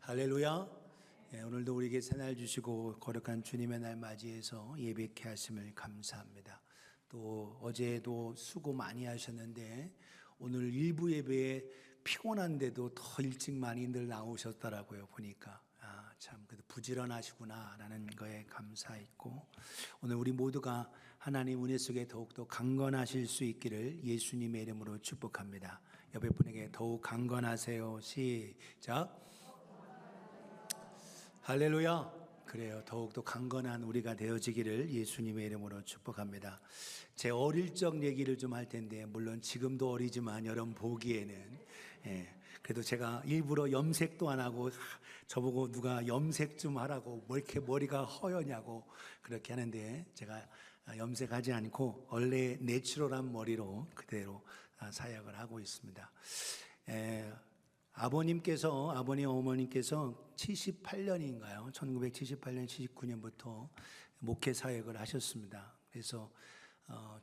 할렐루야. 오늘도 우리에게 새날 주시고 거룩한 주님의 날 맞이해서 예배케 하심을 감사합니다. 또 어제도 수고 많이 하셨는데 오늘 일부 예배에 피곤한데도 더 일찍 많이들 나오셨더라고요. 보니까 참 그래도 부지런하시구나라는 거에 감사했고, 오늘 우리 모두가 하나님 은혜 속에 더욱더 강건하실 수 있기를 예수님의 이름으로 축복합니다. 옆에 분에게 더욱 강건하세요. 시작. 할렐루야. 그래요. 더욱더 강건한 우리가 되어지기를 예수님의 이름으로 축복합니다. 제 어릴 적 얘기를 좀 할 텐데, 물론 지금도 어리지만 여러분 보기에는 그래도 제가 일부러 염색도 안 하고 저보고 누가 염색 좀 하라고 뭐 이렇게 머리가 허여냐고 그렇게 하는데, 제가 염색하지 않고 원래 내추럴한 머리로 그대로 사역을 하고 있습니다. 아버님 어머님께서 78년인가요? 1978년, 79년부터 목회 사역을 하셨습니다. 그래서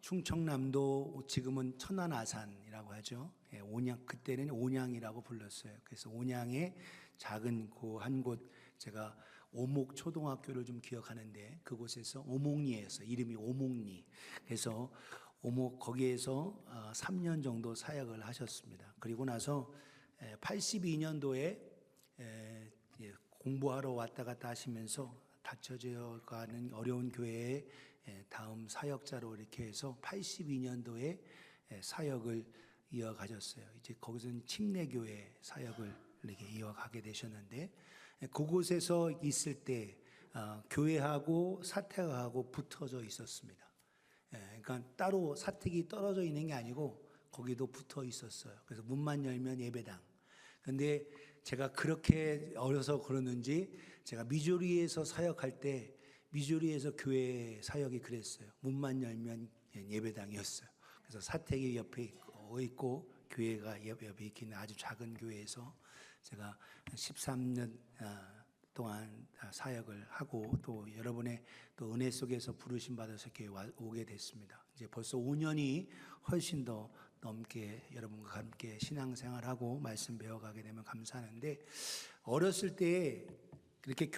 충청남도, 지금은 천안아산이라고 하죠. 온양, 그때는 온양이라고 불렀어요. 그래서 온양의 작은 한 곳, 제가 오목초등학교를 좀 기억하는데, 그곳에서 오목리에서, 이름이 오목리. 그래서 거기에서 3년 정도 사역을 하셨습니다. 그리고 나서 82년도에 공부하러 왔다 갔다 하시면서 닫혀져 가는 어려운 교회에 다음 사역자로 이렇게 해서 82년도에 사역을 이어가셨어요. 이제 거기서는 침례교회 사역을 이렇게 이어가게 되셨는데, 그곳에서 있을 때 교회하고 사택하고 붙어져 있었습니다. 그러니까 따로 사택이 떨어져 있는 게 아니고 거기도 붙어 있었어요. 그래서 문만 열면 예배당. 근데 제가 그렇게 어려서 그러는지, 제가 미주리에서 사역할 때 미주리에서 교회 사역이 그랬어요. 문만 열면 예배당이었어요. 그래서 사택이 옆에 있고 교회가 옆에 있는 아주 작은 교회에서 제가 13년 동안 사역을 하고, 또 여러분의 또 은혜 속에서 부르심 받아서 이렇게 오게 됐습니다. 이제 벌써 5년이 훨씬 더 넘게 여러분과 함께 신앙생활하고 말씀 배워가게 되면 감사하는데, 어렸을 때 이렇게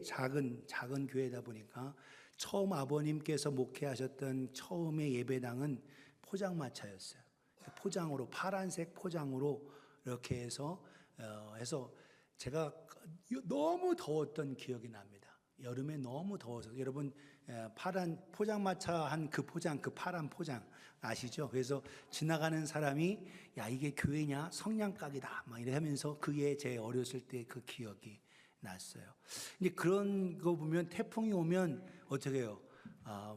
작은 교회다 보니까 처음 아버님께서 목회하셨던 처음의 예배당은 포장마차였어요. 포장으로, 파란색 포장으로 이렇게 해서 제가 너무 더웠던 기억이 납니다. 여름에 너무 더워서. 여러분 파란 포장마차 한 그 파란 포장 아시죠? 그래서 지나가는 사람이 야, 이게 교회냐, 성냥가게다 막 이래 하면서, 그게 제 어렸을 때 그 기억이 났어요. 이제 그런 거 보면 태풍이 오면 어떻게 해요?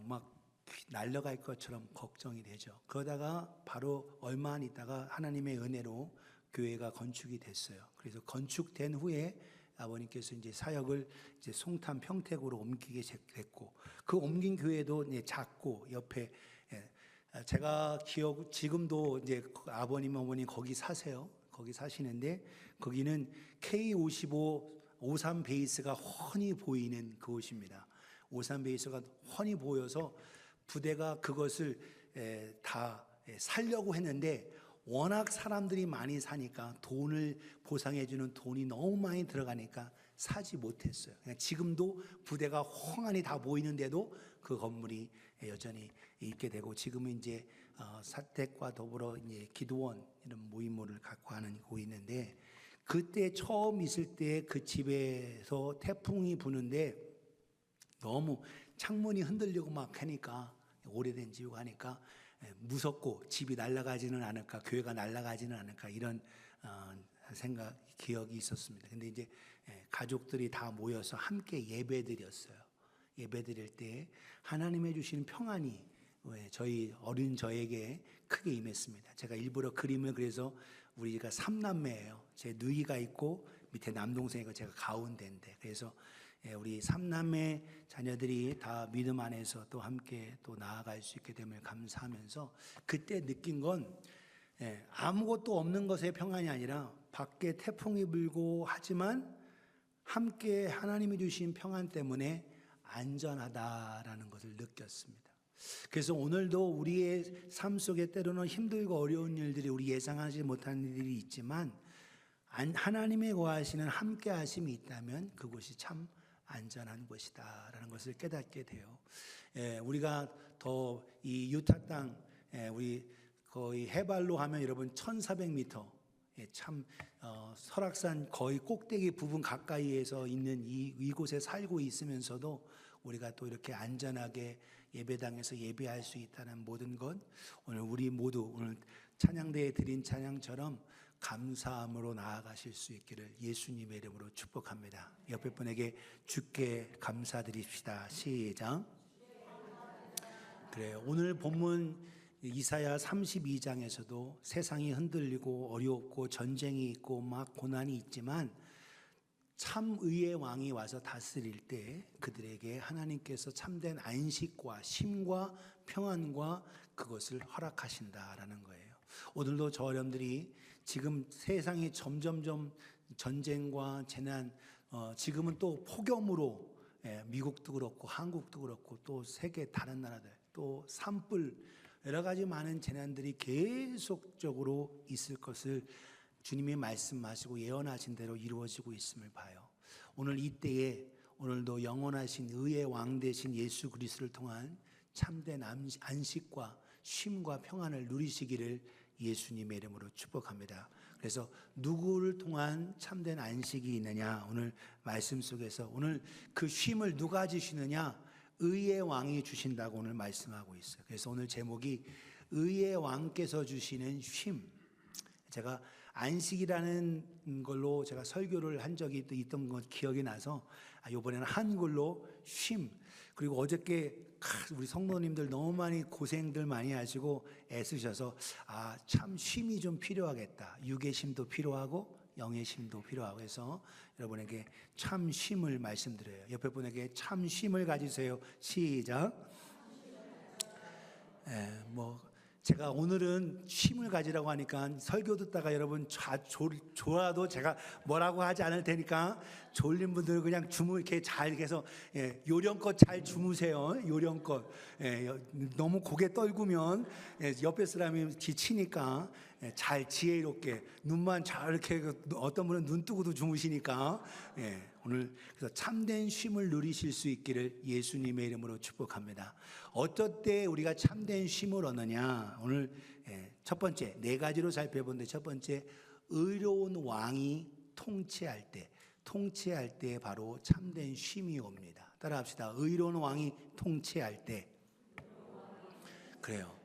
막 날아갈 것처럼 걱정이 되죠. 그러다가 바로 얼마 안 있다가 하나님의 은혜로 교회가 건축이 됐어요. 그래서 건축된 후에 아버님께서 이제 사역을 이제 송탄 평택으로 옮기게 됐고, 그 옮긴 교회도 이제 작고 옆에, 제가 지금도 이제 아버님 어머니 거기 사세요. 거기 사시는데, 거기는 K55 오산 베이스가 훤히 보이는 그곳입니다. 오산 베이스가 훤히 보여서 부대가 그것을 다 살려고 했는데, 워낙 사람들이 많이 사니까 돈을 보상해주는 돈이 너무 많이 들어가니까 사지 못했어요. 지금도 부대가 훤히 다 보이는데도 그 건물이 여전히 있게 되고, 지금은 이제 사택과 더불어 이제 기도원 이런 모임모를 갖고 하는 곳이 있는데, 그때 처음 있을 때 그 집에서 태풍이 부는데 너무 창문이 흔들리고 막 하니까, 오래된 집이고 하니까 무섭고 집이 날아가지는 않을까, 교회가 날아가지는 않을까, 이런 기억이 있었습니다. 근데 이제 가족들이 다 모여서 함께 예배드렸어요. 예배드릴 때 하나님의 주시는 평안이 저희 어린 저에게 크게 임했습니다. 제가 일부러 그림을 그래서, 우리가 3남매예요. 제 누이가 있고 밑에 남동생이고 제가 가운데인데, 그래서 우리 3남매 자녀들이 다 믿음 안에서 또 함께 또 나아갈 수 있게 됨을 감사하면서, 그때 느낀 건 아무것도 없는 것의 평안이 아니라 밖에 태풍이 불고 하지만 함께 하나님이 주신 평안 때문에 안전하다라는 것을 느꼈습니다. 그래서 오늘도 우리의 삶 속에 때로는 힘들고 어려운 일들이, 우리 예상하지 못한 일들이 있지만 하나님의 거하시는 함께 하심이 있다면 그곳이 참 안전한 곳이다라는 것을 깨닫게 돼요. 우리가 더 이 유타 땅, 우리 거의 해발로 하면 여러분 1,400m, 참 설악산 거의 꼭대기 부분 가까이에서 있는 이곳에 살고 있으면서도 우리가 또 이렇게 안전하게 예배당에서 예배할 수 있다는 모든 것, 오늘 우리 모두 오늘 찬양대에 드린 찬양처럼 감사함으로 나아가실 수 있기를 예수님의 이름으로 축복합니다. 옆에 분에게 주께 감사드립시다. 시작. 그래요. 오늘 본문 이사야 32장에서도 세상이 흔들리고 어렵고 전쟁이 있고 막 고난이 있지만 참 의의 왕이 와서 다스릴 때 그들에게 하나님께서 참된 안식과 쉼과 평안과 그것을 허락하신다라는 거예요. 오늘도 저 여러분들이 지금 세상이 점점점 전쟁과 재난, 지금은 또 폭염으로 미국도 그렇고 한국도 그렇고 또 세계 다른 나라들 또 산불 여러 가지 많은 재난들이 계속적으로 있을 것을 주님이 말씀하시고 예언하신 대로 이루어지고 있음을 봐요. 오늘 이때에 오늘도 영원하신 의의 왕 되신 예수 그리스도를 통한 참된 안식과 쉼과 평안을 누리시기를 예수님의 이름으로 축복합니다. 그래서 누구를 통한 참된 안식이 있느냐, 오늘 말씀 속에서 오늘 그 쉼을 누가 주시느냐, 의의 왕이 주신다고 오늘 말씀하고 있어요. 그래서 오늘 제목이 의의 왕께서 주시는 쉼. 제가 안식이라는 걸로 제가 설교를 한 적이 또 있던 것 기억이 나서 이번에는 한글로 쉼. 그리고 어저께 우리 성도님들 너무 많이 고생들 많이 하시고 애쓰셔서 참 쉼이 좀 필요하겠다. 육의 쉼도 필요하고 영의 쉼도 필요하고 해서 여러분에게 참 쉼을 말씀드려요. 옆에 분에게 참 쉼을 가지세요. 시작. 제가 오늘은 쉼을 가지라고 하니까 설교 듣다가 여러분 졸아도 제가 뭐라고 하지 않을 테니까 졸린 분들은 그냥 이렇게 잘 해서 요령껏 잘 주무세요. 요령껏. 너무 고개 떨구면 옆에 사람이 지치니까 잘 지혜롭게 눈만 잘 이렇게 어떤 분은 눈 뜨고도 주무시니까 오늘 그래서 참된 쉼을 누리실 수 있기를 예수님의 이름으로 축복합니다. 어떨 때 우리가 참된 쉼을 얻느냐? 오늘 첫 번째 4가지로 살펴보는데 첫 번째 의로운 왕이 통치할 때 바로 참된 쉼이 옵니다. 따라합시다. 의로운 왕이 통치할 때. 그래요.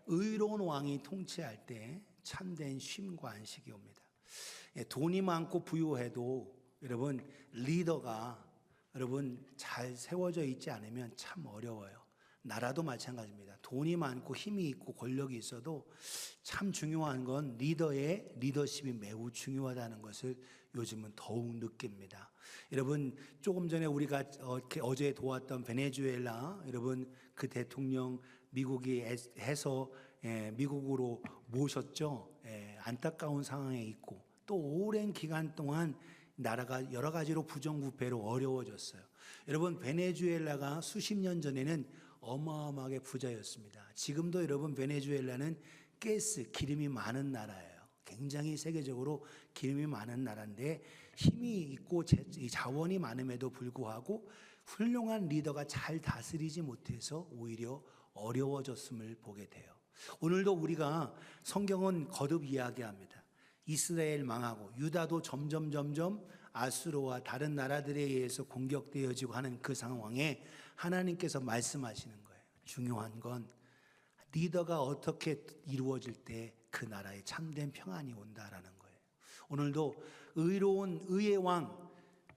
의로운 왕이 통치할 때 참된 쉼과 안식이 옵니다. 돈이 많고 부유해도 여러분 리더가 여러분 잘 세워져 있지 않으면 참 어려워요. 나라도 마찬가지입니다. 돈이 많고 힘이 있고 권력이 있어도 참 중요한 건 리더의 리더십이 매우 중요하다는 것을 요즘은 더욱 느낍니다. 여러분 조금 전에 우리가 어제 도왔던 베네수엘라 여러분 그 대통령 미국이 해서 미국으로 모셨죠. 안타까운 상황에 있고 또 오랜 기간 동안 나라가 여러 가지로 부정부패로 어려워졌어요. 여러분 베네수엘라가 수십 년 전에는 어마어마하게 부자였습니다. 지금도 여러분 베네수엘라는 기름이 많은 나라예요. 굉장히 세계적으로 기름이 많은 나라인데 힘이 있고 자원이 많음에도 불구하고 훌륭한 리더가 잘 다스리지 못해서 오히려 어려워졌음을 보게 돼요. 오늘도 우리가 성경은 거듭 이야기합니다. 이스라엘 망하고 유다도 점점 아수르와 다른 나라들에 의해서 공격되어지고 하는 그 상황에 하나님께서 말씀하시는 거예요. 중요한 건 리더가 어떻게 이루어질 때 그 나라에 참된 평안이 온다라는 거예요. 오늘도 의로운 의의 왕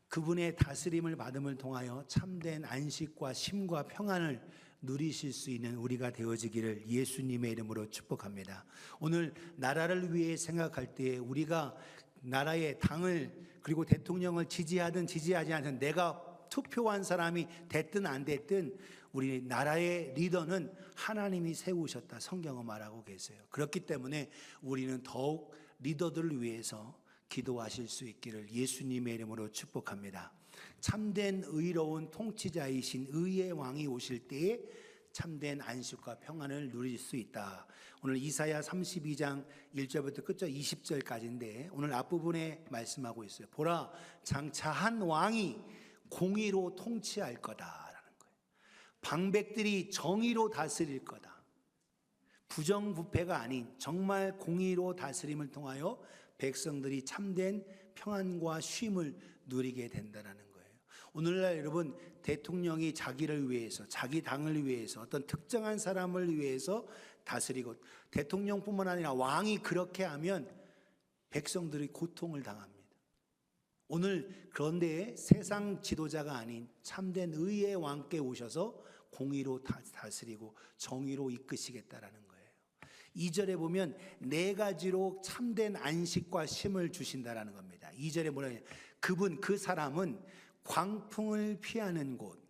그분의 다스림을 받음을 통하여 참된 안식과 쉼과 평안을 누리실 수 있는 우리가 되어지기를 예수님의 이름으로 축복합니다. 오늘 나라를 위해 생각할 때 우리가 나라의 당을 그리고 대통령을 지지하든 지지하지 않든 내가 투표한 사람이 됐든 안 됐든 우리 나라의 리더는 하나님이 세우셨다 성경은 말하고 계세요. 그렇기 때문에 우리는 더욱 리더들을 위해서 기도하실 수 있기를 예수님의 이름으로 축복합니다. 참된 의로운 통치자이신 의의 왕이 오실 때에 참된 안식과 평안을 누릴 수 있다. 오늘 이사야 32장 1절부터 끝절 20절까지인데 오늘 앞부분에 말씀하고 있어요. 보라, 장차 한 왕이 공의로 통치할 거다라는 거예요. 방백들이 정의로 다스릴 거다. 부정부패가 아닌 정말 공의로 다스림을 통하여 백성들이 참된 평안과 쉼을 누리게 된다는 거예요. 오늘날 여러분, 대통령이 자기를 위해서, 자기 당을 위해서, 어떤 특정한 사람을 위해서 다스리고, 대통령뿐만 아니라 왕이 그렇게 하면 백성들이 고통을 당합니다. 오늘 그런데 세상 지도자가 아닌 참된 의의 왕께 오셔서 공의로 다스리고 정의로 이끄시겠다라는 거예요. 2절에 보면 네 가지로 참된 안식과 쉼을 주신다라는 겁니다. 2절에 뭐냐면 그 사람은 광풍을 피하는 곳,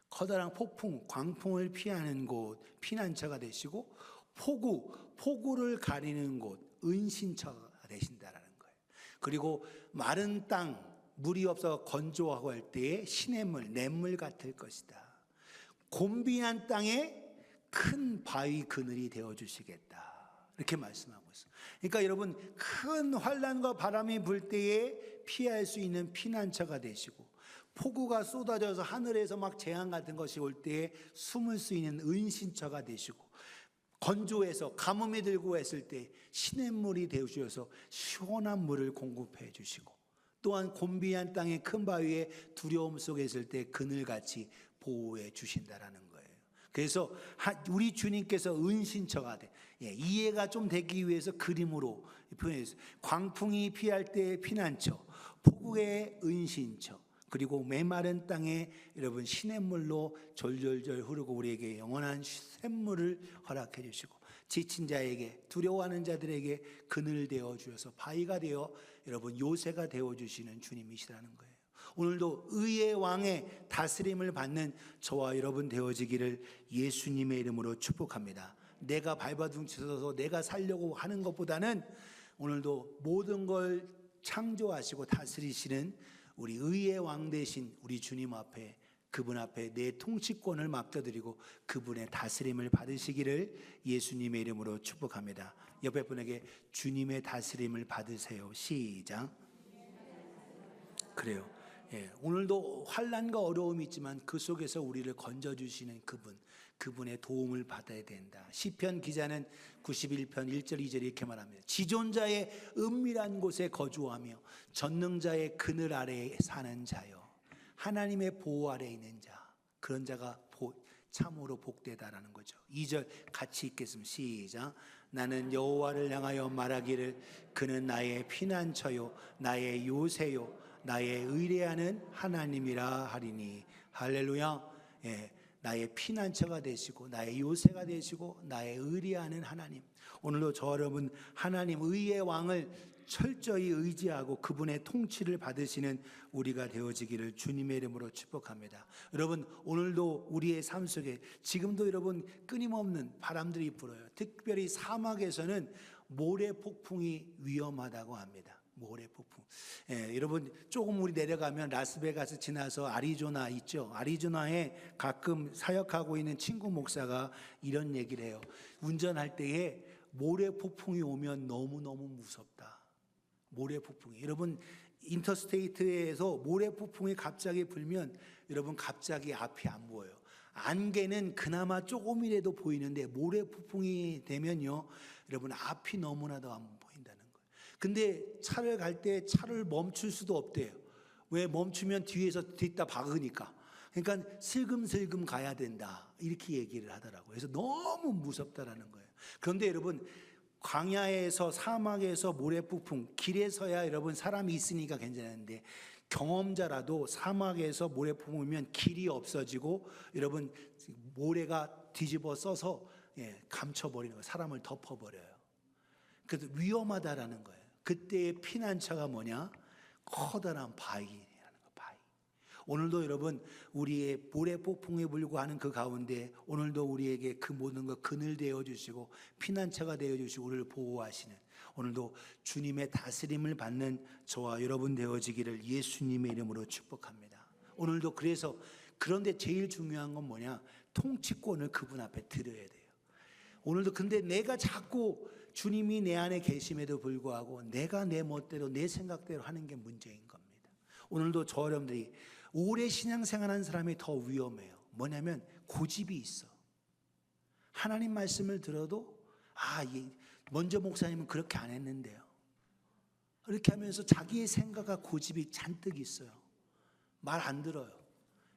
커다란 폭풍, 광풍을 피하는 곳, 피난처가 되시고, 폭우를 가리는 곳, 은신처가 되신다라는 거예요. 그리고 마른 땅, 물이 없어 건조하고 할 때에 시냇물, 냇물 같을 것이다. 곤비한 땅에 큰 바위 그늘이 되어 주시겠다. 이렇게 말씀하고 있어요. 그러니까 여러분, 큰 환난과 바람이 불 때에 피할 수 있는 피난처가 되시고, 폭우가 쏟아져서 하늘에서 막 재앙 같은 것이 올 때에 숨을 수 있는 은신처가 되시고, 건조해서 가뭄이 들고 했을 때 시냇물이 되어 주셔서 시원한 물을 공급해 주시고, 또한 곤비한 땅의 큰 바위에 두려움 속에 있을 때 그늘같이 보호해 주신다라는 거예요. 그래서 우리 주님께서 은신처가 돼. 이해가 좀 되기 위해서 그림으로 표현했어요. 광풍이 피할 때의 피난처, 폭우의 은신처, 그리고 메마른 땅에 여러분 시냇물로 졸졸졸 흐르고 우리에게 영원한 샘물을 허락해 주시고, 지친 자에게, 두려워하는 자들에게 그늘 되어 주셔서 바위가 되어 여러분 요새가 되어 주시는 주님이시라는 거예요. 오늘도 의의 왕의 다스림을 받는 저와 여러분 되어지기를 예수님의 이름으로 축복합니다. 내가 발버둥쳐서 내가 살려고 하는 것보다는 오늘도 모든 걸 창조하시고 다스리시는 우리 의의 왕 되신 우리 주님 앞에, 그분 앞에 내 통치권을 맡겨드리고 그분의 다스림을 받으시기를 예수님의 이름으로 축복합니다. 옆에 분에게 주님의 다스림을 받으세요. 시작. 그래요. 오늘도 환난과 어려움이 있지만 그 속에서 우리를 건져주시는 그분의 도움을 받아야 된다. 시편 기자는 91편 1절 2절 이렇게 말합니다. 지존자의 은밀한 곳에 거주하며 전능자의 그늘 아래에 사는 자여, 하나님의 보호 아래에 있는 자, 그런 자가 참으로 복되다라는 거죠. 2절 같이 읽겠습니다. 시작. 나는 여호와를 향하여 말하기를 그는 나의 피난처요 나의 요새요 나의 의뢰하는 하나님이라 하리니. 할렐루야. 나의 피난처가 되시고 나의 요새가 되시고 나의 의뢰하는 하나님. 오늘도 저 여러분 하나님 의의 왕을 철저히 의지하고 그분의 통치를 받으시는 우리가 되어지기를 주님의 이름으로 축복합니다. 여러분, 오늘도 우리의 삶 속에 지금도 여러분 끊임없는 바람들이 불어요. 특별히 사막에서는 모래 폭풍이 위험하다고 합니다. 모래 폭풍. 여러분 조금 우리 내려가면 라스베가스 지나서 아리조나 있죠. 아리조나에 가끔 사역하고 있는 친구 목사가 이런 얘기를 해요. 운전할 때에 모래 폭풍이 오면 너무너무 무섭다. 모래 폭풍이. 여러분 인터스테이트에서 모래 폭풍이 갑자기 불면 여러분 갑자기 앞이 안 보여요. 안개는 그나마 조금이라도 보이는데 모래 폭풍이 되면요 여러분 앞이 너무나도 안 보인다는 거예요. 근데 차를 갈 때 차를 멈출 수도 없대요. 왜? 멈추면 뒤에서 뒤따 박으니까. 그러니까 슬금슬금 가야 된다 이렇게 얘기를 하더라고요. 그래서 너무 무섭다라는 거예요. 그런데 여러분 광야에서 사막에서 모래폭풍 길에서야 여러분 사람이 있으니까 괜찮은데 경험자라도 사막에서 모래폭풍 오면 길이 없어지고 여러분 모래가 뒤집어 써서 감춰버리는 거예요. 사람을 덮어버려요. 그래서 위험하다라는 거예요. 그때의 피난처가 뭐냐? 커다란 바위라는 거. 바위. 오늘도 여러분 우리의 모래폭풍에 불고 하는 그 가운데 오늘도 우리에게 그 모든 것 그늘 되어 주시고 피난처가 되어 주시고 우리를 보호하시는 오늘도 주님의 다스림을 받는 저와 여러분 되어지기를 예수님의 이름으로 축복합니다. 오늘도 그래서 그런데 제일 중요한 건 뭐냐? 통치권을 그분 앞에 드려야 돼요. 오늘도 근데 내가 자꾸 주님이 내 안에 계심에도 불구하고 내가 내 멋대로 내 생각대로 하는 게 문제인 겁니다. 오늘도 저 여러분들이 오래 신앙생활하는 사람이 더 위험해요. 뭐냐면 고집이 있어. 하나님 말씀을 들어도 먼저 목사님은 그렇게 안 했는데요. 이렇게 하면서 자기의 생각과 고집이 잔뜩 있어요. 말 안 들어요.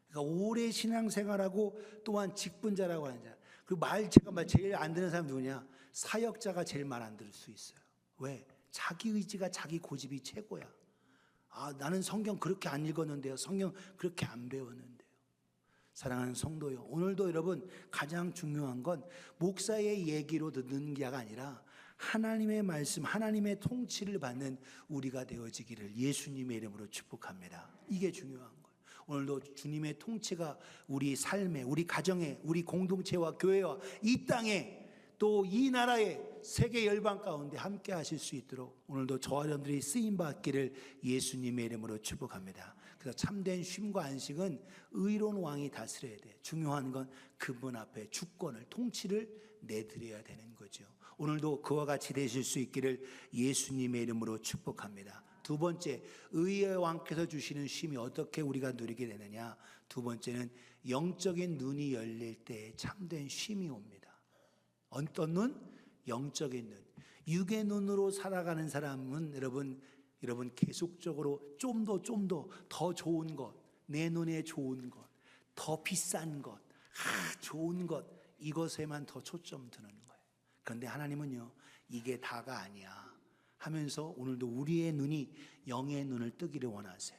그러니까 오래 신앙생활하고 또한 직분자라고 하는 자. 그리고 제가 제일 안 듣는 사람 누구냐? 사역자가 제일 말 안 들을 수 있어요. 왜? 자기 의지가 자기 고집이 최고야. 나는 성경 그렇게 안 읽었는데요. 성경 그렇게 안 배웠는데요. 사랑하는 성도요, 오늘도 여러분 가장 중요한 건 목사의 얘기로 듣는 게 아니라 하나님의 말씀, 하나님의 통치를 받는 우리가 되어지기를 예수님의 이름으로 축복합니다. 이게 중요한 거예요. 오늘도 주님의 통치가 우리 삶에, 우리 가정에, 우리 공동체와 교회와 이 땅에 또 이 나라의 세계 열방 가운데 함께 하실 수 있도록 오늘도 저와 여러분들이 쓰임 받기를 예수님의 이름으로 축복합니다. 그래서 참된 쉼과 안식은 의로운 왕이 다스려야 돼. 중요한 건 그분 앞에 주권을, 통치를 내드려야 되는 거죠. 오늘도 그와 같이 되실 수 있기를 예수님의 이름으로 축복합니다. 두 번째, 의의 왕께서 주시는 쉼이 어떻게 우리가 누리게 되느냐? 두 번째는 영적인 눈이 열릴 때 참된 쉼이 옵니다. 어떤 눈? 영적인 눈. 육의 눈으로 살아가는 사람은 여러분 계속적으로 좀 더 좋은 것, 내 눈에 좋은 것, 더 비싼 것, 좋은 것, 이것에만 더 초점 두는 거예요. 그런데 하나님은요, 이게 다가 아니야 하면서 오늘도 우리의 눈이 영의 눈을 뜨기를 원하세요.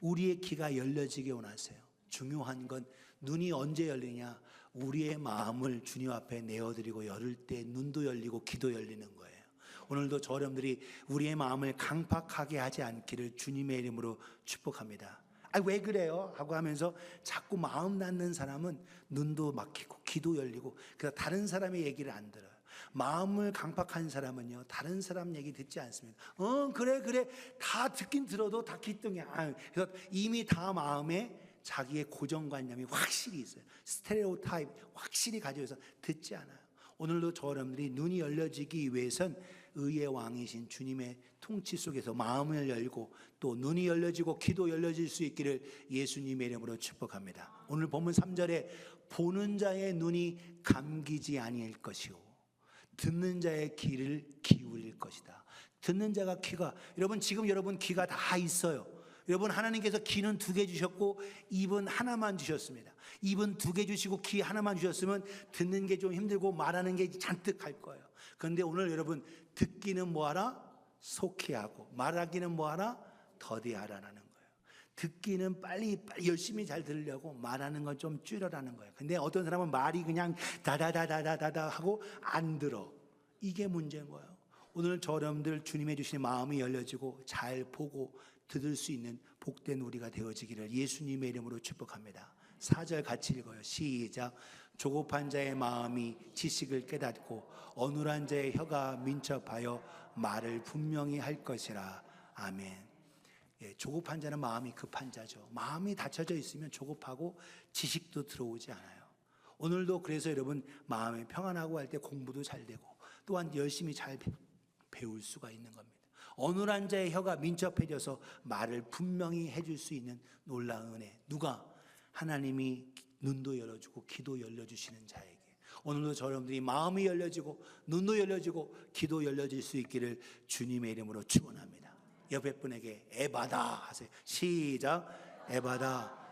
우리의 귀가 열려지게 원하세요. 중요한 건 눈이 언제 열리냐? 우리의 마음을 주님 앞에 내어드리고 열을 때 눈도 열리고 귀도 열리는 거예요. 오늘도 저 여러분들이 우리의 마음을 강팍하게 하지 않기를 주님의 이름으로 축복합니다. 왜 그래요? 하고 하면서 자꾸 마음 닫는 사람은 눈도 막히고 귀도 열리고 그래서 다른 사람의 얘기를 안 들어요. 마음을 강팍한 사람은요, 다른 사람 얘기 듣지 않습니다. 그래 다 듣긴 들어도 다 기뚱이야. 그래서 이미 다 마음에 자기의 고정관념이 확실히 있어요. 스테레오타입 확실히 가지고 있어서 듣지 않아요. 오늘도 저 여러분들이 눈이 열려지기 위해선 의의 왕이신 주님의 통치 속에서 마음을 열고 또 눈이 열려지고 귀도 열려질 수 있기를 예수님의 이름으로 축복합니다. 오늘 본문 3절에 보는 자의 눈이 감기지 아니할 것이요 듣는 자의 귀를 기울일 것이다. 듣는 자가 귀가, 여러분 지금 여러분 귀가 다 있어요. 여러분 하나님께서 귀는 2개 주셨고 입은 하나만 주셨습니다. 입은 2개 주시고 귀 하나만 주셨으면 듣는 게 좀 힘들고 말하는 게 잔뜩 할 거예요. 그런데 오늘 여러분 듣기는 뭐하라? 속히 하고 말하기는 뭐하라? 더디하라는 거예요. 듣기는 빨리 열심히 잘 들으려고 말하는 건 좀 줄여라는 거예요. 근데 어떤 사람은 말이 그냥 다다다다다다 하고 안 들어. 이게 문제인 거예요. 오늘 저 여러분들 주님의 주신 마음이 열려지고 잘 보고 들을 수 있는 복된 우리가 되어지기를 예수님의 이름으로 축복합니다. 4절 같이 읽어요. 시작. 조급한 자의 마음이 지식을 깨닫고 어눌한 자의 혀가 민첩하여 말을 분명히 할 것이라. 아멘. 조급한 자는 마음이 급한 자죠. 마음이 닫혀져 있으면 조급하고 지식도 들어오지 않아요. 오늘도 그래서 여러분 마음이 평안하고 할 때 공부도 잘 되고 또한 열심히 잘 배울 수가 있는 겁니다. 어눌한 자의 혀가 민첩해져서 말을 분명히 해줄 수 있는 놀라운 은혜. 누가? 하나님이 눈도 열어주고 귀도 열려주시는 자에게. 오늘도 저 여러분들이 마음이 열려지고 눈도 열려지고 귀도 열려질 수 있기를 주님의 이름으로 축원합니다. 옆에 분에게 에바다 하세요. 시작. 에바다.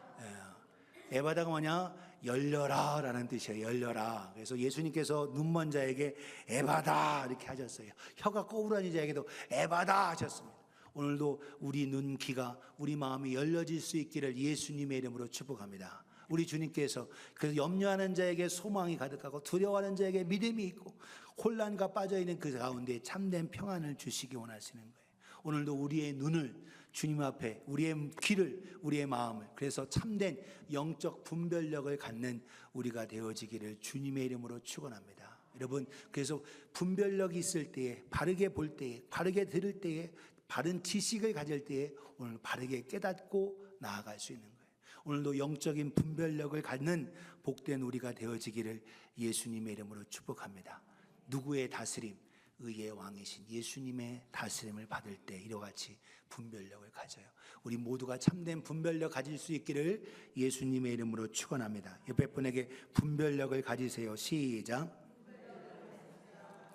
에바다가 뭐냐? 열려라 라는 뜻이에요. 열려라. 그래서 예수님께서 눈먼 자에게 에바다 이렇게 하셨어요. 혀가 꼬부라진 자에게도 에바다 하셨습니다. 오늘도 우리 눈, 귀가, 우리 마음이 열려질 수 있기를 예수님의 이름으로 축복합니다. 우리 주님께서 그래서 염려하는 자에게 소망이 가득하고 두려워하는 자에게 믿음이 있고 혼란과 빠져있는 그 가운데 참된 평안을 주시기 원하시는 거예요. 오늘도 우리의 눈을 주님 앞에, 우리의 귀를, 우리의 마음을, 그래서 참된 영적 분별력을 갖는 우리가 되어지기를 주님의 이름으로 축원합니다. 여러분, 그래서 분별력이 있을 때에, 바르게 볼 때에, 바르게 들을 때에, 바른 지식을 가질 때에 오늘 바르게 깨닫고 나아갈 수 있는 거예요. 오늘도 영적인 분별력을 갖는 복된 우리가 되어지기를 예수님의 이름으로 축복합니다. 누구의 다스림? 의의 왕이신 예수님의 다스림을 받을 때 이와 같이 분별력을 가져요. 우리 모두가 참된 분별력 가질 수 있기를 예수님의 이름으로 축원합니다. 옆에 분에게 분별력을 가지세요. 시작.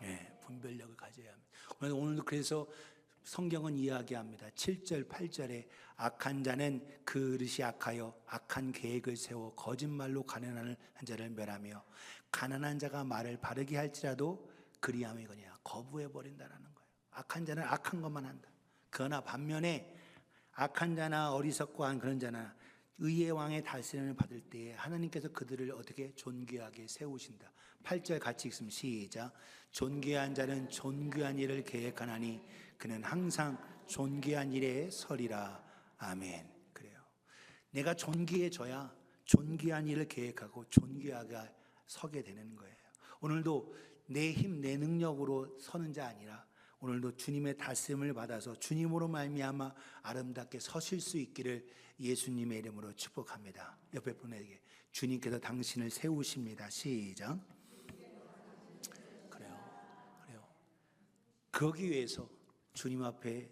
네, 분별력을 가져야 합니다. 오늘도 그래서 성경은 이야기합니다. 7절 8절에 악한 자는 그릇이 악하여 악한 계획을 세워 거짓말로 가난한 자를 멸하며 가난한 자가 말을 바르게 할지라도 그리함이거니와 거부해버린다라는 거예요. 악한 자는 악한 것만 한다. 그러나 반면에 악한 자나 어리석고 한 그런 자나 의의 왕의 다스림을 받을 때에 하나님께서 그들을 어떻게 존귀하게 세우신다. 8절 같이 읽으면 시작. 존귀한 자는 존귀한 일을 계획하나니 그는 항상 존귀한 일에 서리라. 아멘. 그래요. 내가 존귀해져야 존귀한 일을 계획하고 존귀하게 서게 되는 거예요. 오늘도 내 힘, 내 능력으로 서는 자 아니라 오늘도 주님의 다스림을 받아서 주님으로 말미암아 아름답게 서실 수 있기를 예수님의 이름으로 축복합니다. 옆에 분에게 주님께서 당신을 세우십니다. 시작. 그래요. 그러기 위해서 주님 앞에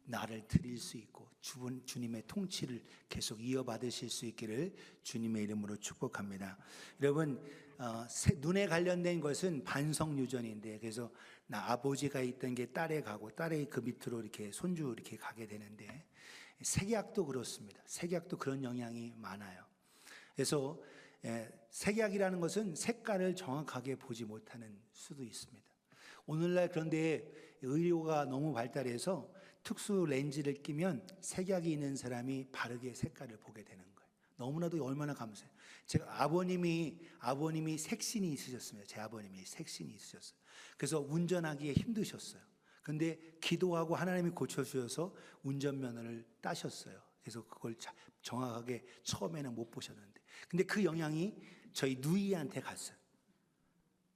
나를 드릴 수 있고 주님의 통치를 계속 이어받으실 수 있기를 주님의 이름으로 축복합니다. 여러분, 눈에 관련된 것은 반성유전인데, 그래서 나 아버지가 있던 게 딸에 가고 딸의 그 밑으로 이렇게 손주 이렇게 가게 되는데, 색약도 그렇습니다. 색약도 그런 영향이 많아요. 그래서 색약이라는 것은 색깔을 정확하게 보지 못하는 수도 있습니다. 오늘날 그런데 의료가 너무 발달해서 특수 렌즈를 끼면 색약이 있는 사람이 바르게 색깔을 보게 되는 거예요. 너무나도 얼마나 감사해요. 제가 아버님이 색신이 있으셨습니다. 제 아버님이 색신이 있으셨어요. 그래서 운전하기에 힘드셨어요. 근데 기도하고 하나님이 고쳐주셔서 운전면허를 따셨어요. 그래서 그걸 정확하게 처음에는 못 보셨는데, 근데 그 영향이 저희 누이한테 갔어요.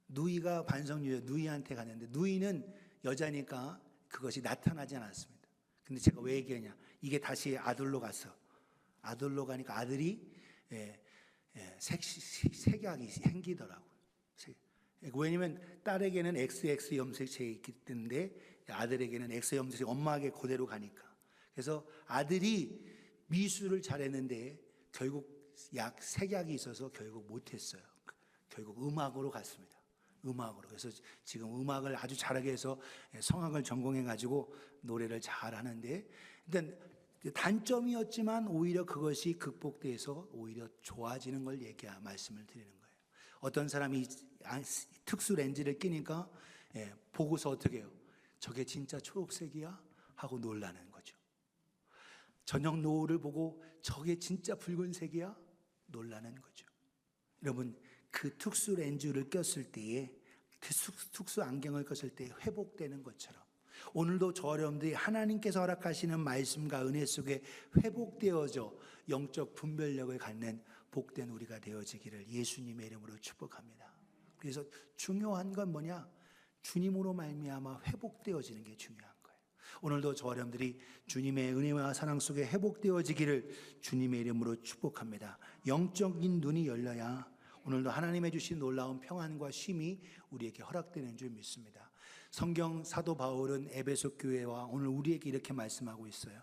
누이가 반성유전 누이한테 갔는데, 누이는 여자니까 그것이 나타나지 않았습니다. 근데 제가 왜 얘기하냐, 이게 다시 아들로 갔어. 아들로 가니까 아들이 색약이 생기더라고요. 왜냐면 딸에게는 XX 염색체가 있기 때문에 아들에게는 X 염색체 엄마에게 그대로 가니까. 그래서 아들이 미술을 잘했는데 결국 색약이 있어서 결국 못했어요. 결국 음악으로 갔습니다. 음악으로. 그래서 지금 음악을 아주 잘하게 해서 성악을 전공해가지고 노래를 잘하는데, 일단 단점이었지만 오히려 그것이 극복돼서 오히려 좋아지는 걸 말씀을 드리는 거예요. 어떤 사람이 특수 렌즈를 끼니까 보고서 어떻게 해요? 저게 진짜 초록색이야? 하고 놀라는 거죠. 저녁 노을을 보고 저게 진짜 붉은색이야? 놀라는 거죠. 여러분, 그 특수 렌즈를 꼈을 때에, 그 특수 안경을 꼈을 때 회복되는 것처럼 오늘도 저 여러분들이 하나님께서 허락하시는 말씀과 은혜 속에 회복되어져 영적 분별력을 갖는 복된 우리가 되어지기를 예수님의 이름으로 축복합니다. 그래서 중요한 건 뭐냐? 주님으로 말미암아 회복되어지는 게 중요한 거예요. 오늘도 저 여러분들이 주님의 은혜와 사랑 속에 회복되어지기를 주님의 이름으로 축복합니다. 영적인 눈이 열려야 오늘도 하나님의 주신 놀라운 평안과 쉼이 우리에게 허락되는 줄 믿습니다. 성경 사도 바울은 에베소 교회와 오늘 우리에게 이렇게 말씀하고 있어요.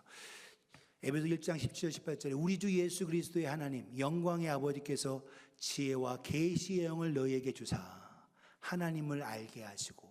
에베소 1장 17절 18절에 우리 주 예수 그리스도의 하나님 영광의 아버지께서 지혜와 계시의 영을 너희에게 주사 하나님을 알게 하시고,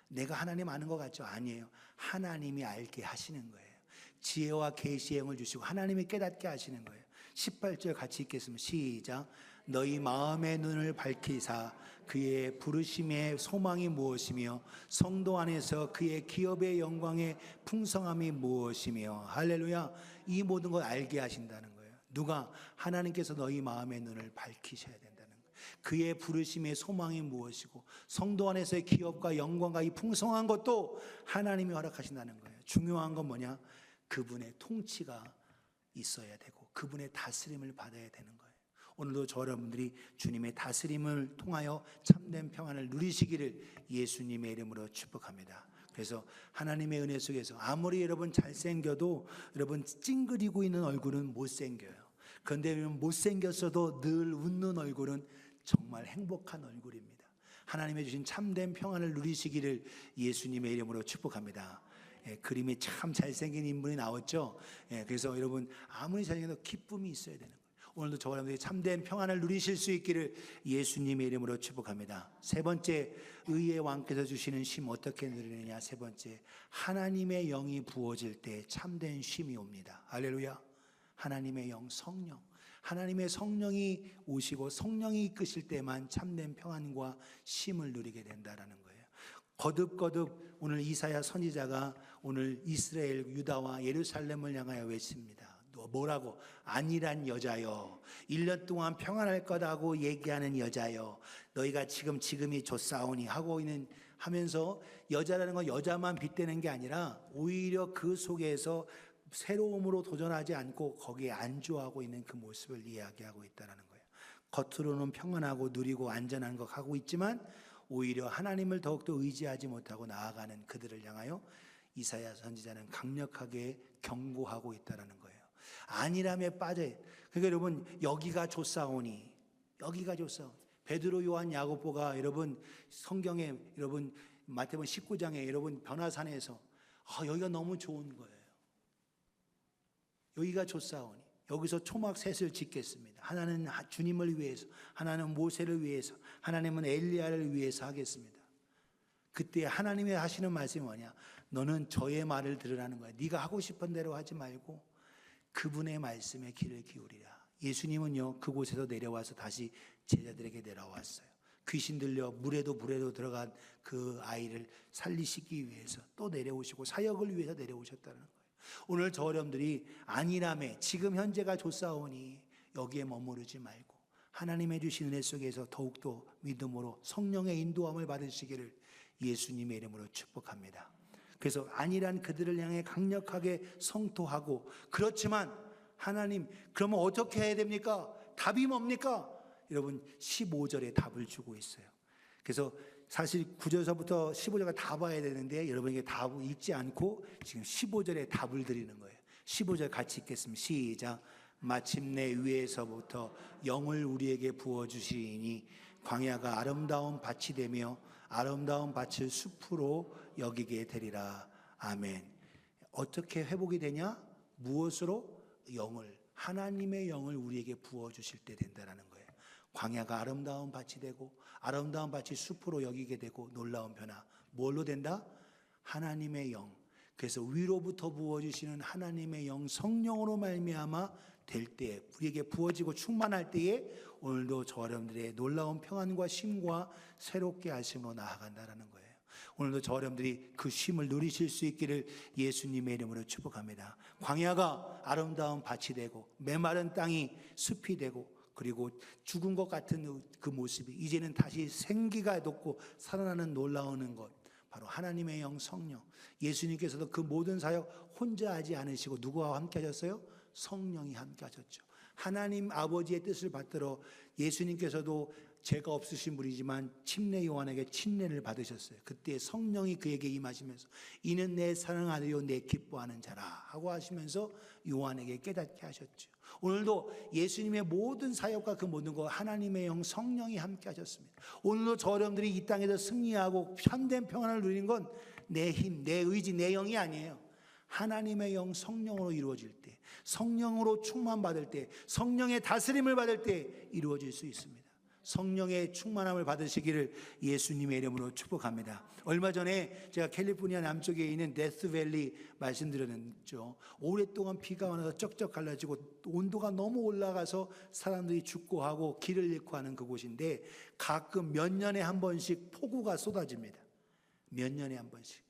내가 하나님 아는 것 같죠? 아니에요. 하나님이 알게 하시는 거예요. 지혜와 계시의 영을 주시고 하나님이 깨닫게 하시는 거예요. 18절 같이 읽겠습니다. 시작. 너희 마음의 눈을 밝히사 그의 부르심의 소망이 무엇이며 성도 안에서 그의 기업의 영광의 풍성함이 무엇이며, 할렐루야. 이 모든 걸 알게 하신다는 거예요. 누가? 하나님께서 너희 마음의 눈을 밝히셔야 된다는 거예요. 그의 부르심의 소망이 무엇이고 성도 안에서의 기업과 영광과 이 풍성한 것도 하나님이 허락하신다는 거예요. 중요한 건 뭐냐? 그분의 통치가 있어야 되고 그분의 다스림을 받아야 되는 거예요. 오늘도 저 여러분들이 주님의 다스림을 통하여 참된 평안을 누리시기를 예수님의 이름으로 축복합니다. 그래서 하나님의 은혜 속에서 아무리 여러분 잘생겨도 여러분 찡그리고 있는 얼굴은 못생겨요. 그런데 못생겼어도 늘 웃는 얼굴은 정말 행복한 얼굴입니다. 하나님의 주신 참된 평안을 누리시기를 예수님의 이름으로 축복합니다. 그림에 참 잘생긴 인물이 나왔죠. 그래서 여러분 아무리 잘생겨도 기쁨이 있어야 되는 거예요. 오늘도 저와 여러분들이 참된 평안을 누리실 수 있기를 예수님의 이름으로 축복합니다. 세 번째, 의의 왕께서 주시는 쉼 어떻게 누리느냐. 세 번째, 하나님의 영이 부어질 때 참된 쉼이 옵니다. 할렐루야. 하나님의 영, 성령, 하나님의 성령이 오시고 성령이 이끄실 때만 참된 평안과 쉼을 누리게 된다라는 거예요. 거듭거듭 오늘 이사야 선지자가 오늘 이스라엘, 유다와 예루살렘을 향하여 외칩니다. 뭐라고? 안일한 여자여, 1년 동안 평안할 거다고 얘기하는 여자여, 너희가 지금이 좋사오니 하고 있는 하면서, 여자라는 건 여자만 빗대는 게 아니라 오히려 그 속에서 새로움으로 도전하지 않고 거기에 안주하고 있는 그 모습을 이야기하고 있다는 거예요. 겉으로는 평안하고 누리고 안전한 것 하고 있지만 오히려 하나님을 더욱더 의지하지 못하고 나아가는 그들을 향하여 이사야 선지자는 강력하게 경고하고 있다는 거예요. 안일함에 빠져요. 그러니까 여러분, 여기가 좋사오니, 여기가 좋사오니. 베드로, 요한, 야고보가 여러분 성경에, 여러분 마태복음 19장에 여러분 변화산에서 여기가 너무 좋은 거예요. 여기가 좋사오니, 여기서 초막 셋을 짓겠습니다. 하나는 주님을 위해서, 하나는 모세를 위해서, 하나님은 엘리야를 위해서 하겠습니다. 그때 하나님이 하시는 말씀이 뭐냐? 너는 저의 말을 들으라는 거야. 네가 하고 싶은 대로 하지 말고 그분의 말씀에 귀를 기울이라. 예수님은요, 그곳에서 내려와서 다시 제자들에게 내려왔어요. 귀신 들려 물에도 들어간 그 아이를 살리시기 위해서 또 내려오시고 사역을 위해서 내려오셨다는 거예요. 오늘 저 여러분들이 안일함에 지금 현재가 좋사오니 여기에 머무르지 말고 하나님의 주신 은혜 속에서 더욱더 믿음으로 성령의 인도함을 받으시기를 예수님의 이름으로 축복합니다. 그래서 안일한 그들을 향해 강력하게 성토하고, 그렇지만 하나님, 그러면 어떻게 해야 됩니까? 답이 뭡니까? 여러분 15절에 답을 주고 있어요. 그래서 사실 9절서부터 15절까지 다 봐야 되는데 여러분에게 답을 읽지 않고 지금 15절에 답을 드리는 거예요. 15절 같이 읽겠습니다. 시작. 마침내 위에서부터 영을 우리에게 부어주시니 광야가 아름다운 밭이 되며 아름다운 밭을 숲으로 여기게 되리라. 아멘. 어떻게 회복이 되냐? 무엇으로? 영을, 하나님의 영을 우리에게 부어주실 때 된다는 거예요. 광야가 아름다운 밭이 되고 아름다운 밭이 숲으로 여기게 되고, 놀라운 변화. 뭘로 된다? 하나님의 영. 그래서 위로부터 부어주시는 하나님의 영, 성령으로 말미암아 될 때, 우리에게 부어지고 충만할 때에 오늘도 저 여러분들의 놀라운 평안과 쉼과 새롭게 하심으로 나아간다는 거예요. 오늘도 저 여러분들이 그 쉼을 누리실 수 있기를 예수님의 이름으로 축복합니다. 광야가 아름다운 밭이 되고 메마른 땅이 숲이 되고, 그리고 죽은 것 같은 그 모습이 이제는 다시 생기가 돋고 살아나는 놀라운 것, 바로 하나님의 영, 성령. 예수님께서도 그 모든 사역 혼자 하지 않으시고 누구와 함께 하셨어요? 성령이 함께 하셨죠. 하나님 아버지의 뜻을 받들어 예수님께서도 죄가 없으신 분이지만 침례 요한에게 침례를 받으셨어요. 그때 성령이 그에게 임하시면서 이는 내 사랑하는 아들이요 내 기뻐하는 자라 하고 하시면서 요한에게 깨닫게 하셨죠. 오늘도 예수님의 모든 사역과 그 모든 것, 하나님의 영, 성령이 함께 하셨습니다. 오늘도 저 여러분들이 이 땅에서 승리하고 참된 평안을 누리는 건 내 힘, 내 의지, 내 영이 아니에요. 하나님의 영, 성령으로 이루어질 때, 성령으로 충만받을 때, 성령의 다스림을 받을 때 이루어질 수 있습니다. 성령의 충만함을 받으시기를 예수님의 이름으로 축복합니다. 얼마 전에 제가 캘리포니아 남쪽에 있는 데스밸리 말씀드렸죠. 오랫동안 비가 와서 쩍쩍 갈라지고 온도가 너무 올라가서 사람들이 죽고 하고 길을 잃고 하는 그곳인데, 가끔 몇 년에 한 번씩 폭우가 쏟아집니다. 몇 년에 한 번씩.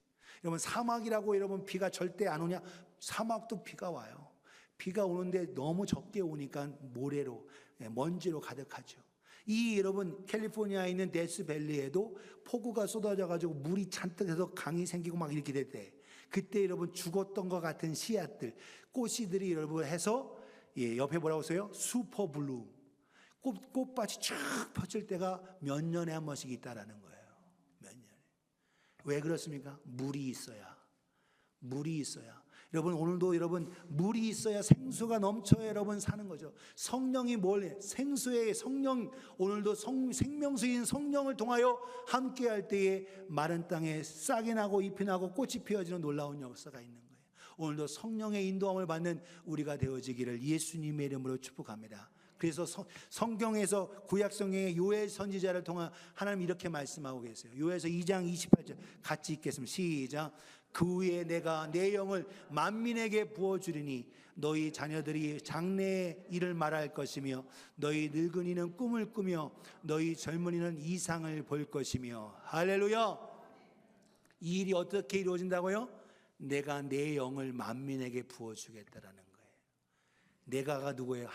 여러분, 사막이라고 여러분 비가 절대 안 오냐? 사막도 비가 와요. 비가 오는데 너무 적게 오니까 모래로, 먼지로 가득하죠. 이 여러분 캘리포니아에 있는 데스밸리에도 폭우가 쏟아져 가지고 물이 잔뜩 해서 강이 생기고 막 이렇게 될 때, 그때 여러분 죽었던 것 같은 씨앗들, 꽃씨들이 여러분 해서, 옆에 뭐라고 써요? 슈퍼블룸. 꽃밭이 쫙 펼칠 때가 몇 년에 한 번씩 있다라는 거예요. 몇 년에. 왜 그렇습니까? 물이 있어야. 물이 있어야. 여러분 오늘도 여러분 물이 있어야 생수가 넘쳐야 여러분 사는 거죠. 성령이 뭘 해? 생수의 성령, 오늘도 생명수인 성령을 통하여 함께할 때에 마른 땅에 싹이 나고 잎이 나고 꽃이 피어지는 놀라운 역사가 있는 거예요. 오늘도 성령의 인도함을 받는 우리가 되어지기를 예수님의 이름으로 축복합니다. 그래서 성경에서 구약 성경의 요엘 선지자를 통한 하나님 이렇게 말씀하고 계세요. 요엘서 2장 28절 같이 읽겠습니다. 시작. 그 후에 내가 내 영을 만민에게 부어주리니 너희 자녀들이 장래의 일을 말할 것이며 너희 늙은이는 꿈을 꾸며 너희 젊은이는 이상을 볼 것이며. 할렐루야. 이 일이 어떻게 이루어진다고요? 내가 내 영을 만민에게 부어주겠다라는 거예요. 내가가 누구예요?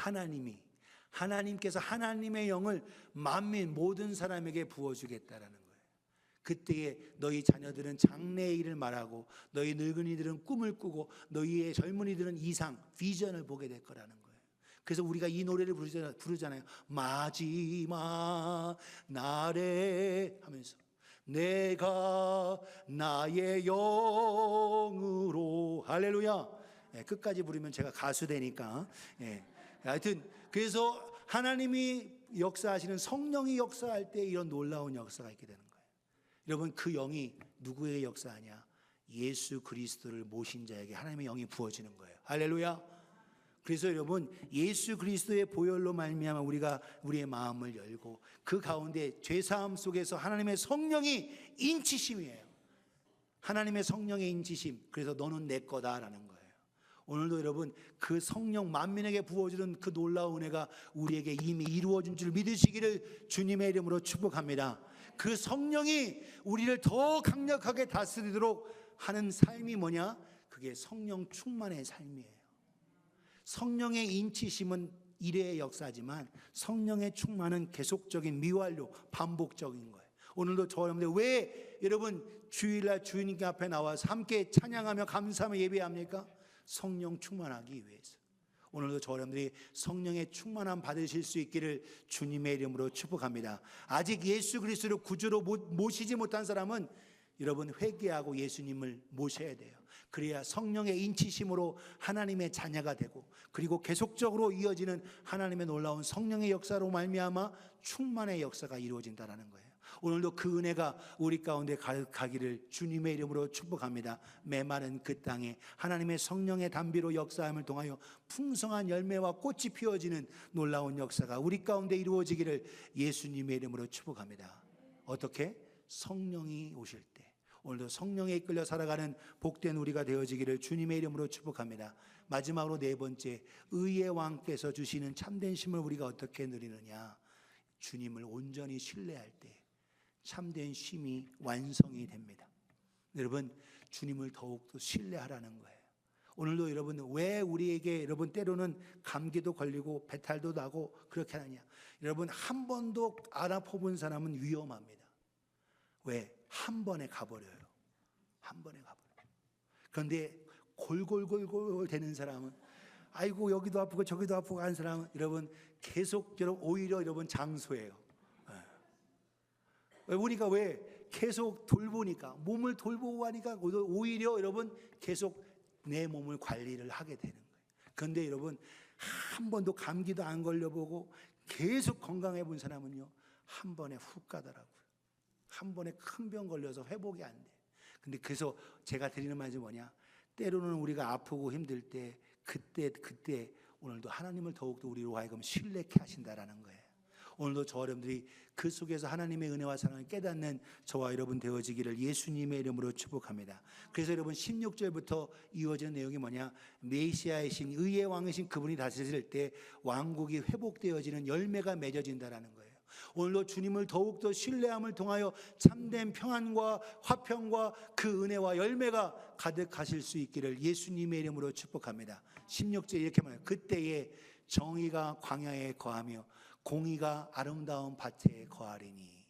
하나님께서 하나님의 영을 만민 모든 사람에게 부어주겠다라는 거예요. 그때에 너희 자녀들은 장래의 일을 말하고 너희 늙은이들은 꿈을 꾸고 너희의 젊은이들은 이상, 비전을 보게 될 거라는 거예요. 그래서 우리가 이 노래를 부르잖아요. 마지막 날에 하면서 내가 나의 영으로. 할렐루야. 끝까지 부르면 제가 가수 되니까. 하여튼 그래서 하나님이 역사하시는 성령이 역사할 때 이런 놀라운 역사가 있게 되는 거예요. 여러분 그 영이 누구의 역사하냐? 예수 그리스도를 모신 자에게 하나님의 영이 부어지는 거예요. 할렐루야. 그래서 여러분 예수 그리스도의 보혈로 말미암아 우리가 우리의 마음을 열고 그 가운데 죄사함 속에서 하나님의 성령이 인치심이에요. 하나님의 성령의 인치심. 그래서 너는 내 거다라는 거예요. 오늘도 여러분 그 성령 만민에게 부어주는 그 놀라운 은혜가 우리에게 이미 이루어진 줄 믿으시기를 주님의 이름으로 축복합니다. 그 성령이 우리를 더 강력하게 다스리도록 하는 삶이 뭐냐? 그게 성령 충만의 삶이에요. 성령의 인치심은 일회의 역사지만 성령의 충만은 계속적인 미완료, 반복적인 거예요. 오늘도 저 여러분들 왜 여러분 주일날 주님 앞에 나와서 함께 찬양하며 감사하며 예배합니까? 성령 충만하기 위해서. 오늘도 저 여러분들이 성령의 충만함 받으실 수 있기를 주님의 이름으로 축복합니다. 아직 예수 그리스도를 구주로 모시지 못한 사람은 여러분 회개하고 예수님을 모셔야 돼요. 그래야 성령의 인치심으로 하나님의 자녀가 되고 그리고 계속적으로 이어지는 하나님의 놀라운 성령의 역사로 말미암아 충만의 역사가 이루어진다는 거예요. 오늘도 그 은혜가 우리 가운데 가기를 주님의 이름으로 축복합니다. 메마른 그 땅에 하나님의 성령의 단비로 역사함을 통하여 풍성한 열매와 꽃이 피어지는 놀라운 역사가 우리 가운데 이루어지기를 예수님의 이름으로 축복합니다. 어떻게? 성령이 오실 때. 오늘도 성령에 이끌려 살아가는 복된 우리가 되어지기를 주님의 이름으로 축복합니다. 마지막으로 네 번째, 의의 왕께서 주시는 참된 힘을 우리가 어떻게 누리느냐? 주님을 온전히 신뢰할 때 참된 쉼이 완성이 됩니다. 여러분 주님을 더욱더 신뢰하라는 거예요. 오늘도 여러분 왜 우리에게 여러분 때로는 감기도 걸리고 배탈도 나고 그렇게 하느냐? 여러분 한 번도 알아보본 사람은 위험합니다. 왜? 한 번에 가버려요. 한 번에 가버려요. 그런데 골골골골 되는 사람은 아이고 여기도 아프고 저기도 아프고 하는 사람은 여러분 계속 오히려 여러분 장소예요. 우리가 왜 계속 돌보니까 몸을 돌보고 하니까 오히려 여러분 계속 내 몸을 관리를 하게 되는 거예요. 그런데 여러분 한 번도 감기도 안 걸려보고 계속 건강해 본 사람은요 한 번에 훅 가더라고요. 한 번에 큰 병 걸려서 회복이 안 돼. 근데 그래서 제가 드리는 말이 뭐냐? 때로는 우리가 아프고 힘들 때 그때 오늘도 하나님을 더욱더 우리로 하여금 신뢰케 하신다라는 거예요. 오늘도 저 여러분들이 그 속에서 하나님의 은혜와 사랑을 깨닫는 저와 여러분 되어지기를 예수님의 이름으로 축복합니다. 그래서 여러분 16절부터 이어지는 내용이 뭐냐? 메시아의 신, 의의 왕이신 그분이 다스릴 때 왕국이 회복되어지는 열매가 맺어진다라는 거예요. 오늘도 주님을 더욱더 신뢰함을 통하여 참된 평안과 화평과 그 은혜와 열매가 가득하실 수 있기를 예수님의 이름으로 축복합니다. 16절 이렇게 말해요. 그때에 정의가 광야에 거하며 공의가 아름다운 밭에 거하리니.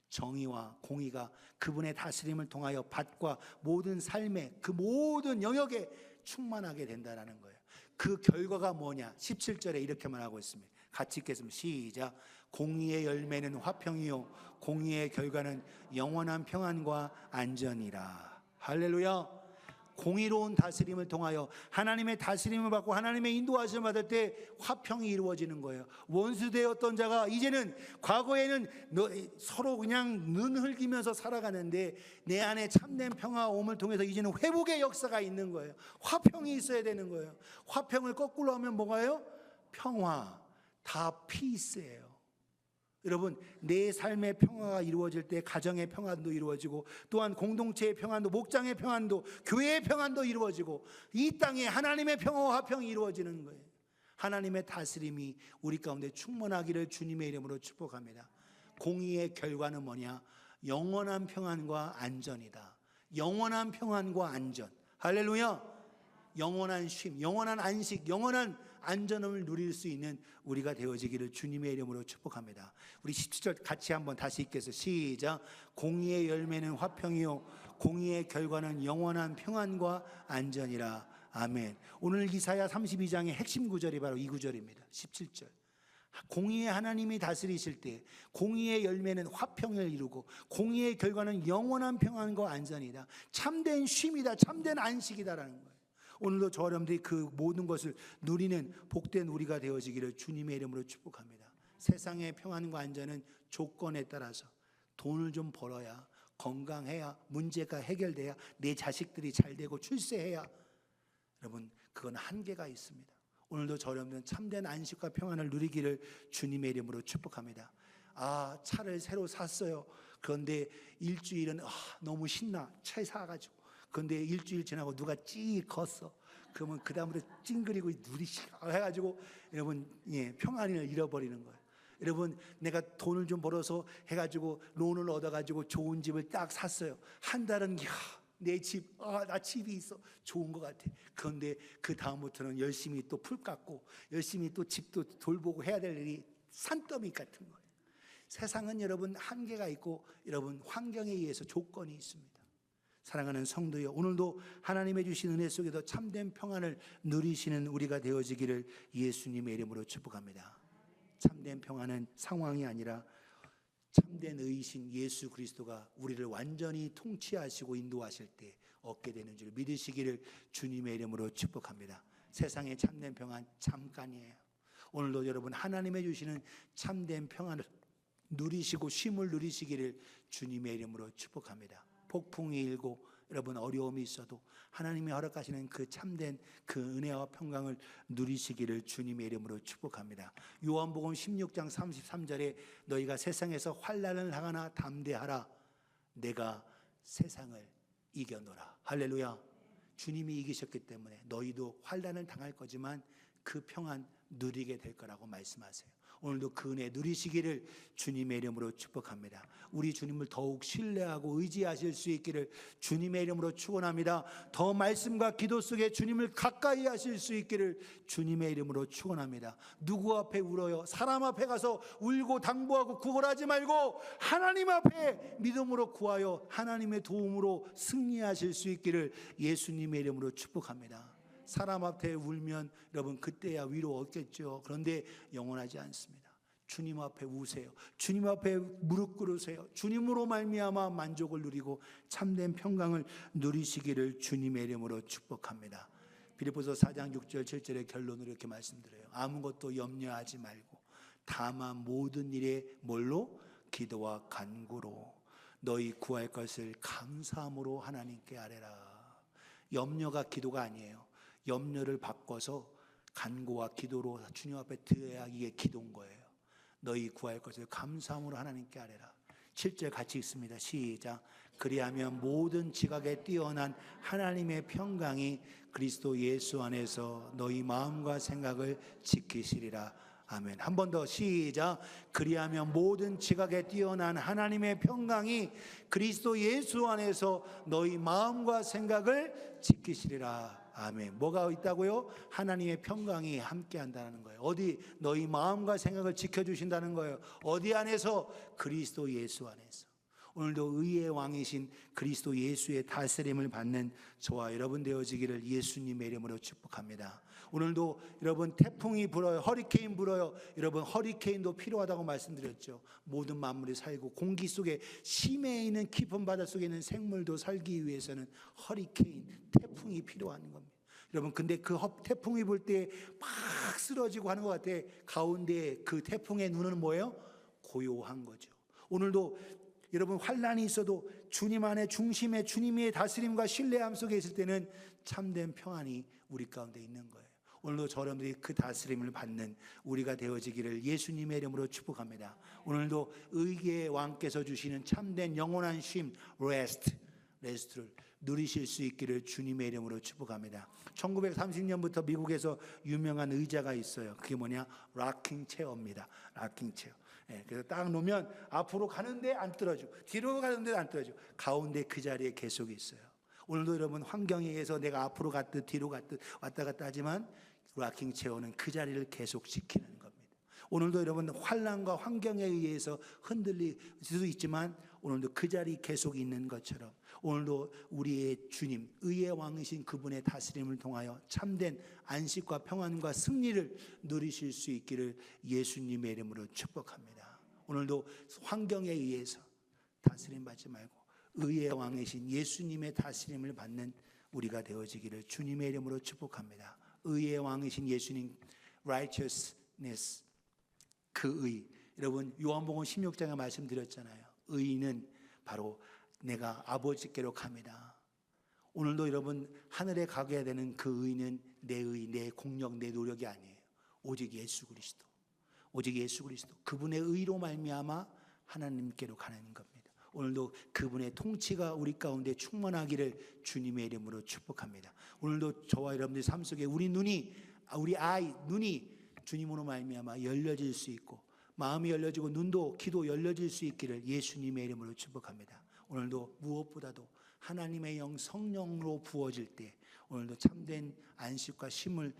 정의와 공의가 그분의 다스림을 통하여 밭과 모든 삶의 그 모든 영역에 충만하게 된다는 거예요. 그 결과가 뭐냐? 17절에 이렇게 말하고 있습니다. 같이 읽겠습니다. 시작. 공의의 열매는 화평이요 공의의 결과는 영원한 평안과 안전이라. 할렐루야. 공의로운 다스림을 통하여 하나님의 다스림을 받고 하나님의 인도하심을 받을 때 화평이 이루어지는 거예요. 원수되었던 자가 이제는, 과거에는 서로 그냥 눈 흘기면서 살아가는데 내 안에 참된 평화옴을 통해서 이제는 회복의 역사가 있는 거예요. 화평이 있어야 되는 거예요. 화평을 거꾸로 하면 뭐가요? 평화. 다 피스예요. 여러분, 내 삶의 평화가 이루어질 때 가정의 평안도 이루어지고, 또한 공동체의 평안도, 목장의 평안도, 교회의 평안도 이루어지고, 이 땅에 하나님의 평화와 화평이 이루어지는 거예요. 하나님의 다스림이 우리 가운데 충만하기를 주님의 이름으로 축복합니다. 공의의 결과는 뭐냐? 영원한 평안과 안전이다. 영원한 평안과 안전. 할렐루야. 영원한 쉼, 영원한 안식, 영원한 안전함을 누릴 수 있는 우리가 되어지기를 주님의 이름으로 축복합니다. 우리 17절 같이 한번 다시 읽겠습니다. 시작. 공의의 열매는 화평이요 공의의 결과는 영원한 평안과 안전이라. 아멘. 오늘 이사야 32장의 핵심 구절이 바로 이 구절입니다. 17절. 공의의 하나님이 다스리실 때 공의의 열매는 화평을 이루고 공의의 결과는 영원한 평안과 안전이다. 참된 쉼이다. 참된 안식이다라는 거예요. 오늘도 저 여러분들이 그 모든 것을 누리는 복된 우리가 되어지기를 주님의 이름으로 축복합니다. 세상의 평안과 안전은 조건에 따라서 돈을 좀 벌어야, 건강해야, 문제가 해결돼야, 내 자식들이 잘 되고 출세해야, 여러분 그건 한계가 있습니다. 오늘도 저 여러분들은 참된 안식과 평안을 누리기를 주님의 이름으로 축복합니다. 차를 새로 샀어요. 그런데 일주일은 너무 신나, 차 사가지고. 그런데 일주일 지나고 누가 찌 걷어. 그러면 그 다음부터 찡그리고 누리시고 해가지고 여러분 평안을 잃어버리는 거예요. 여러분, 내가 돈을 좀 벌어서 해가지고 론을 얻어가지고 좋은 집을 딱 샀어요. 한 달은 내 집, 나 집이 있어, 좋은 것 같아. 그런데 그 다음부터는 열심히 또 풀 깎고 열심히 또 집도 돌보고 해야 될 일이 산더미 같은 거예요. 세상은 여러분 한계가 있고 여러분 환경에 의해서 조건이 있습니다. 사랑하는 성도여, 오늘도 하나님의 주신 은혜 속에서 참된 평안을 누리시는 우리가 되어지기를 예수님의 이름으로 축복합니다. 참된 평안은 상황이 아니라 참된 의이신 예수 그리스도가 우리를 완전히 통치하시고 인도하실 때 얻게 되는 줄 믿으시기를 주님의 이름으로 축복합니다. 세상의 참된 평안 잠깐이에요. 오늘도 여러분 하나님의 주시는 참된 평안을 누리시고 쉼을 누리시기를 주님의 이름으로 축복합니다. 폭풍이 일고 여러분 어려움이 있어도 하나님이 허락하시는 그 참된 그 은혜와 평강을 누리시기를 주님의 이름으로 축복합니다. 요한복음 16장 33절에 너희가 세상에서 환난을 당하나 담대하라, 내가 세상을 이겨노라. 할렐루야. 주님이 이기셨기 때문에 너희도 환난을 당할 거지만 그 평안 누리게 될 거라고 말씀하세요. 오늘도 그 은혜 누리시기를 주님의 이름으로 축복합니다. 우리 주님을 더욱 신뢰하고 의지하실 수 있기를 주님의 이름으로 축원합니다. 더 말씀과 기도 속에 주님을 가까이 하실 수 있기를 주님의 이름으로 축원합니다. 누구 앞에 울어요? 사람 앞에 가서 울고 당부하고 구걸하지 말고 하나님 앞에 믿음으로 구하여 하나님의 도움으로 승리하실 수 있기를 예수님의 이름으로 축복합니다. 사람 앞에 울면 여러분 그때야 위로 얻겠죠. 그런데 영원하지 않습니다. 주님 앞에 우세요. 주님 앞에 무릎 꿇으세요. 주님으로 말미암아 만족을 누리고 참된 평강을 누리시기를 주님의 이름으로 축복합니다. 빌립보서 4장 6절 7절의 결론으로 이렇게 말씀드려요. 아무것도 염려하지 말고 다만 모든 일에 뭘로? 기도와 간구로 너희 구할 것을 감사함으로 하나님께 아뢰라. 염려가 기도가 아니에요. 염려를 바꿔서 간구와 기도로 주님 앞에 드려야 이게 기도인 거예요. 너희 구할 것을 감사함으로 하나님께 아뢰라. 7절 같이 읽습니다. 시작. 그리하면 모든 지각에 뛰어난 하나님의 평강이 그리스도 예수 안에서 너희 마음과 생각을 지키시리라. 아멘. 한 번 더 시작. 그리하면 모든 지각에 뛰어난 하나님의 평강이 그리스도 예수 안에서 너희 마음과 생각을 지키시리라. 아멘. 뭐가 있다고요? 하나님의 평강이 함께 한다는 거예요. 어디? 너희 마음과 생각을 지켜주신다는 거예요. 어디 안에서? 그리스도 예수 안에서. 오늘도 의의 왕이신 그리스도 예수의 다스림을 받는 저와 여러분 되어지기를 예수님의 이름으로 축복합니다. 오늘도 여러분 태풍이 불어요. 허리케인 불어요. 여러분 허리케인도 필요하다고 말씀드렸죠. 모든 만물이 살고 공기 속에 심해에 있는 깊은 바다 속에 있는 생물도 살기 위해서는 허리케인, 태풍이 필요한 겁니다. 여러분 근데 그 태풍이 불 때 막 쓰러지고 하는 것 같아. 가운데 그 태풍의 눈은 뭐예요? 고요한 거죠. 오늘도 여러분 환난이 있어도 주님 안에 중심에 주님의 다스림과 신뢰함 속에 있을 때는 참된 평안이 우리 가운데 있는 거예요. 오늘도 저러분들이 그 다스림을 받는 우리가 되어지기를 예수님의 이름으로 축복합니다. 오늘도 의의 왕께서 주시는 참된 영원한 쉼, 레스트를 누리실 수 있기를 주님의 이름으로 축복합니다. 1930년부터 미국에서 유명한 의자가 있어요. 그게 뭐냐? 락킹 체어입니다. 락킹 체어. 그래서 딱 놓으면 앞으로 가는데 안 떨어지고 뒤로 가는데 안 떨어지고 가운데 그 자리에 계속 있어요. 오늘도 여러분 환경에 의해서 내가 앞으로 갔듯 뒤로 갔듯 왔다 갔다 하지만 락킹 체어는 그 자리를 계속 지키는 겁니다. 오늘도 여러분 환난과 환경에 의해서 흔들릴 수도 있지만 오늘도 그 자리 계속 있는 것처럼 오늘도 우리의 주님 의의 왕이신 그분의 다스림을 통하여 참된 안식과 평안과 승리를 누리실 수 있기를 예수님의 이름으로 축복합니다. 오늘도 환경에 의해서 다스림 받지 말고 의의 왕이신 예수님의 다스림을 받는 우리가 되어지기를 주님의 이름으로 축복합니다. 의의 왕이신 예수님 righteousness 그 의 여러분 요한복음 16장에 말씀드렸잖아요. 의는 바로 내가 아버지께로 갑니다. 오늘도 여러분 하늘에 가게 되는 그 의는 내 의, 내 공력, 내 노력이 아니에요. 오직 예수 그리스도. 오직 예수 그리스도. 그분의 의로 말미암아 하나님께로 가는 겁니다. 오늘도 그분의 통치가 우리 가운데 충만하기를 주님의 이름으로 축복합니다. 오늘도 저와 여러분들 삶 속에 우리 눈이 주님으로 말미암아 열려질 수 있고 마음이 열려지고 눈도 귀도 열려질 수 있기를 예수님의 이름으로 축복합니다. 오늘도 무엇보다도 하나님의 영 성령으로 부어질 때 오늘도 참된 안식과 쉼을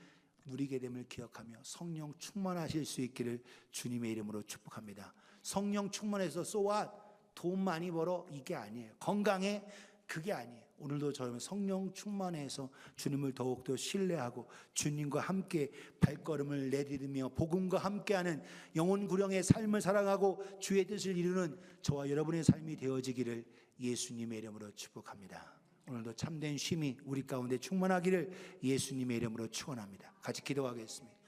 누리게 됨을 기억하며 성령 충만하실 수 있기를 주님의 이름으로 축복합니다. 성령 충만해서 쏘아 돈 많이 벌어 이게 아니에요. 건강해 그게 아니에요. 오늘도 저는 성령 충만해서 주님을 더욱더 신뢰하고 주님과 함께 발걸음을 내디디며 복음과 함께하는 영혼 구령의 삶을 살아가고 주의 뜻을 이루는 저와 여러분의 삶이 되어지기를 예수님의 이름으로 축복합니다. 오늘도 참된 쉼이 우리 가운데 충만하기를 예수님의 이름으로 축원합니다. 같이 기도하겠습니다.